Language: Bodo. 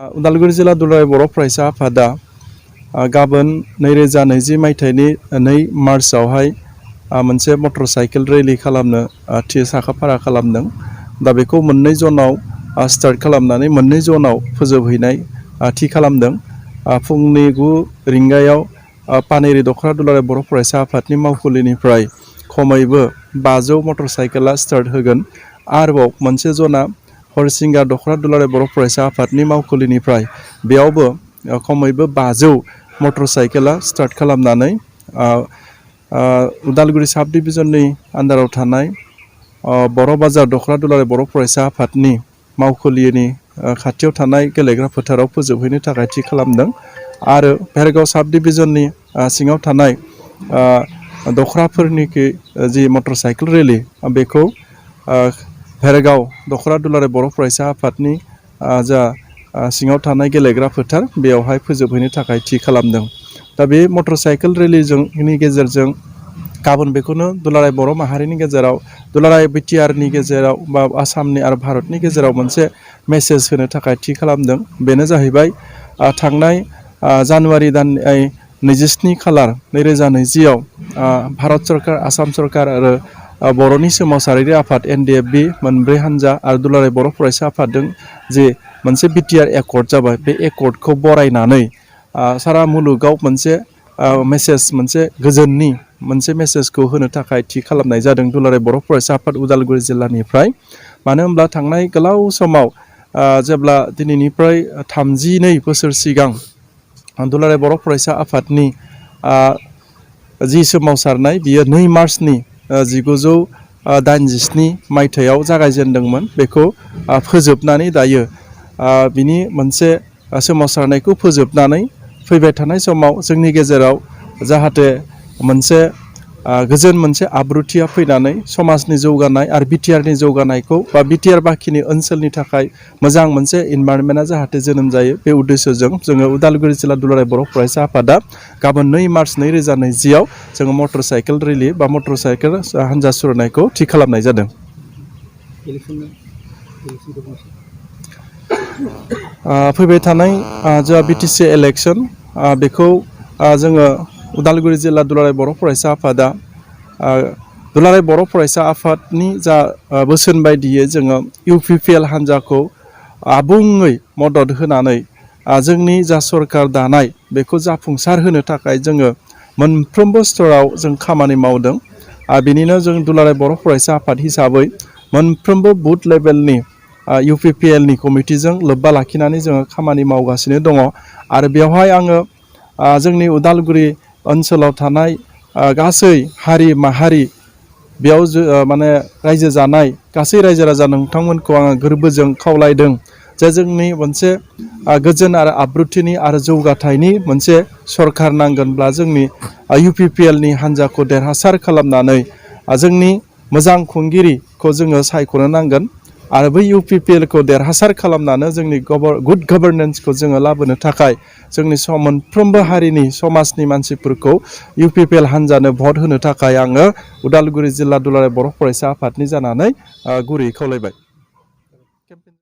उदालगुरि जिल्ला दुलाराय बर' फरायसा आफादा गाबोन 2020 मायथाइनि 2 मार्चआवहाय मोनसे मटर साइकेल रेलि खालामनो थि साखाफारा खालामदों। दा बेखौ मोननै जनाव स्टार्ट खालामनानै मोननै जनाव फोजोबहैनाय थि खालामदों। फुंनि 9 रिंगायाव पानेरि दख'रा दुलाराय बर' फरायसा आफादनि मावखुलिनिफ्राय खमैबो 500 मटर साइकेला स्टार्ट होगोन। आरोबाव मोनसे जना हरसिंगा दख'रा दुलाराय बर' फरायसा आफादनि मावखुलिनिफ्राय बेयावबो खमैबो 500 मटर साइकेला स्टार्ट खालामनानै उदालगुरि साब डिभिजननि आन्दाराव थानाय बर' बाजार दख'रा दुलाराय बर' फरायसा आफादनि मावखुलिनि खाथियाव थानाय गेलेग्रा फोथाराव फोजोबहैनो थाखाय थि खालामदों। आरो भेरगाव साब डिभिजननि सिङाव थानाय दख'राफोरनिखि जि मटर साइकेल रेलि बेखौ भेरगाव दख'रा दुलाराय बर' फरायसा आफादनि जा सिङाव थानाय गेलेग्रा फोथार बेयावहाय फोजोबहैनो थाखाय थि खालामदों। दा बे मटर साइकेल रेलिनि गेजेरजों गाबोन बेखौनो दुलाराय बर' माहारिनि गेजेराव दुलाराय बिटिआरनि गेजेराव बा आसामनि आरो भारतनि गेजेराव मोनसे मेसेज होनो थाखाय थि खालामदों। बेनो जाहैबाय थांनाय जानुवारि दाननि 27 खालार 2020आव भारत सरकार, आसाम सरकार आरो बर'नि सोमावसारारि आफाद NDFB मोनब्रै हान्जा आरो दुलाराय बर' फरायसा आफादजों जे मोनसे बिटिआर एकर्ड जाबाय, बे एकर्डखौ बरायनानै सारा मुलुगाव मोनसे मेसेज, मोनसे गोजोननि मोनसे मेसेजखौ होनो थाखाय थि खालामनाय जादों दुलाराय बर' फरायसा आफाद उदालगुरि जिल्लानिफ्राय। मानो होनब्ला थांनाय गोलाव समाव जेब्ला दिनैनिफ्राय 32 बोसोर सिगां दुलाराय बर' फरायसा आफादनि जि सोमावसारनाय बियो 2 मार्चनि 1987 मायथाइयाव जागायजेनदोंमोन। बेखौ फोजोबनानै दायो बिनि मोनसे सोमावसारनायखौ फोजोबनानै फैबाय थानाय समाव जोंनि गेजेराव जाहाथे मोनसे गोजोन मोनसे आब्रुथिया फैनानै समाजनि जौगानाय आरो बिटिआरनि जौगानायखौ बा बिटिआर बाखिनि ओनसोलनि थाखाय मोजां मोनसे इनभाइरनमेन्टआ जाहाथे जोनोम जायो, बे उद्देश्यजों जोङो उदालगुरि जिल्ला दुलाराय बर' फरायसा आफादा गाबोन 2 मार्च 2020आव जोङो मटर साइकेल रेलि बा मटर साइकेल हान्जा सुरनायखौ थि खालामनाय जादों। फैबाय थानाय जा BTC इलेक्सन बेखौ जोङो उदालगुरि जिल्ला दुलाराय बर' फरायसा आफादा दुलाराय बर' फरायसा आफादनि जा बोसोन बायदियै जोङो UPPL हान्जाखौ आबुङै मदद होनानै जोंनि जा सरकार दानाय बेखौ जाफुंसार होनो थाखाय जोङो मोनफ्रोमबो स्तराव जों खामानि मावदों। बिनिनो जों दुलाराय बर' फरायसा आफाद हिसाबै मोनफ्रोमबो बुथ लेभेलनि UPPLनि कमिटिजों लोब्बा लाखिनानै जोङो खामानि मावगासिनो दङ। आरो बेवहाय आङो जोंनि उदालगुरि ओनसोलाव थानाय गासै हारि माहारि बेयाव माने रायजो जानाय गासै रायजो राजा नोंथांमोनखौ आङो गोरबोजों खावलायदों जे जोंनि मोनसे गोजोन आरो आब्रुथिनि आरो जौगाथायनि मोनसे सरकार नांगोनब्ला जोंनि UPPLनि हान्जाखौ देरहासार खालामनानै जोंनि मोजां खुंगिरिखौ जोङो सायख'नो नांगोन। आरो बै UPPLखौ देरहासार खालामनानै जोंनि गुड गभर्नेन्सखौ जोङो लाबोनो थाखाय जोंनि मोनफ्रोमबो हारिनि समाजनि मानसिफोरखौ UPPL हान्जानो भट होनो थाखाय आङो उदालगुरि जिल्ला दुलाराय बर' फरायसा आफादनि जानानै गुरैयै खावलायबाय।